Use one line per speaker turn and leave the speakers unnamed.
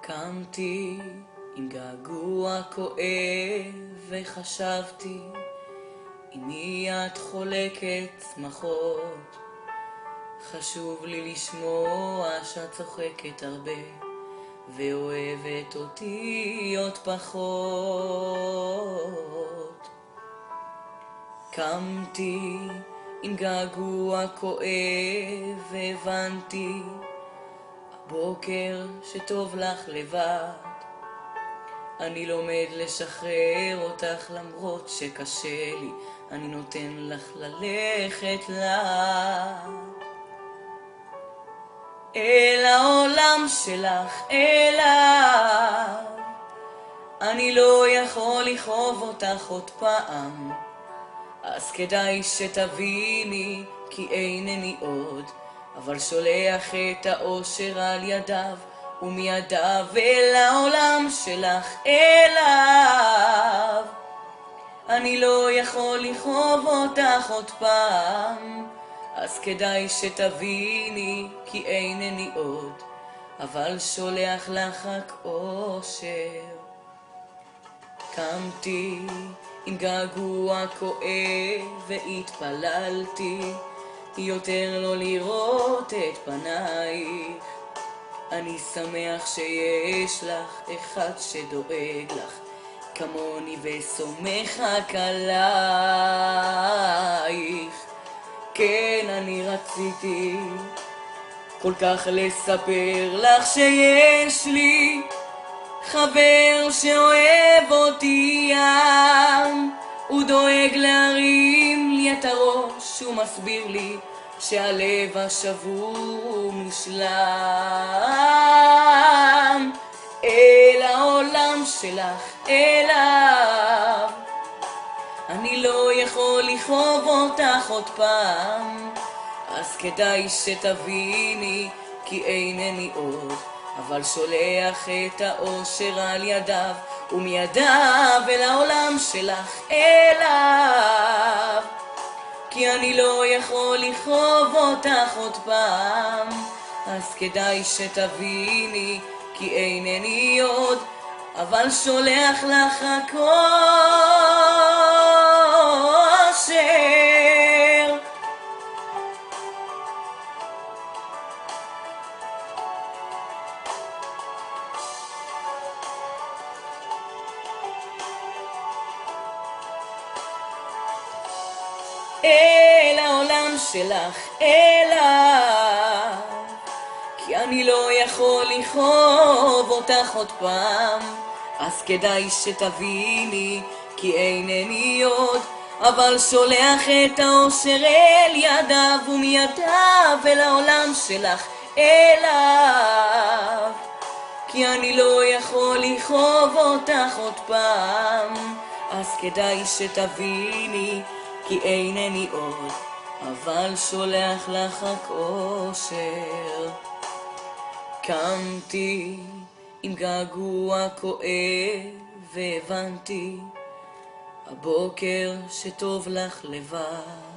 קמתי עם געגוע כואב וחשבתי עם מי את חולקת שמחות. חשוב לי לשמוע שאת צוחקת הרבה ואוהבת אותי עוד פחות. קמתי עם געגוע כואב והבנתי הבוקר שטוב לך לבד. אני לומד לשחרר אותך למרות שקשה לי, אני נותן לך ללכת לאט אל העולם שלך, אליו. אני לא יכול לכאוב אותך עוד פעם, אז כדאי שתביני כי אינני עוד, אבל שולח את האושר על ידיו ומידיו אל העולם שלך, אליו. אני לא יכול לכאוב אותך עוד פעם, אז כדאי שתביני כי אינני עוד, אבל שולח לך רק אושר. קמתי עם געגוע כואב והתפללתי יותר לא לראות את פנייך. אני שמח שיש לך אחד שדואג לך כמוני וסומך רק עלייך. כן, אני רציתי כל כך לספר לך שיש לי חבר שאוהב אותי ים. הוא דואג להרים לי את הראש, הוא מסביר לי שהלב השבור הוא מושלם. אל העולם שלך, אליו. אני לא יכול לכאוב אותך עוד פעם, אז כדאי שתביני כי אינני עוד, אבל שולח את האושר על ידיו ומידיו אל העולם שלך, אליו. כי אני לא יכול לכאוב אותך עוד פעם, אז כדאי שתביני כי אינני עוד, אבל שולח לך רק אושר. אל העולם שלך, אליו. כי אני לא יכול לכאוב אותך עוד פעם, אז כדאי שתביני כי אינני עוד, אבל שולח את האושר אל ידיו ומידיו אל העולם שלך, אליו. כי אני לא יכול לכאוב אותך עוד פעם, אז כדאי שתביני כי אינני עוד, אבל שולח לך רק אושר. קמתי עם געגוע כואב והבנתי הבוקר שטוב לך לבד.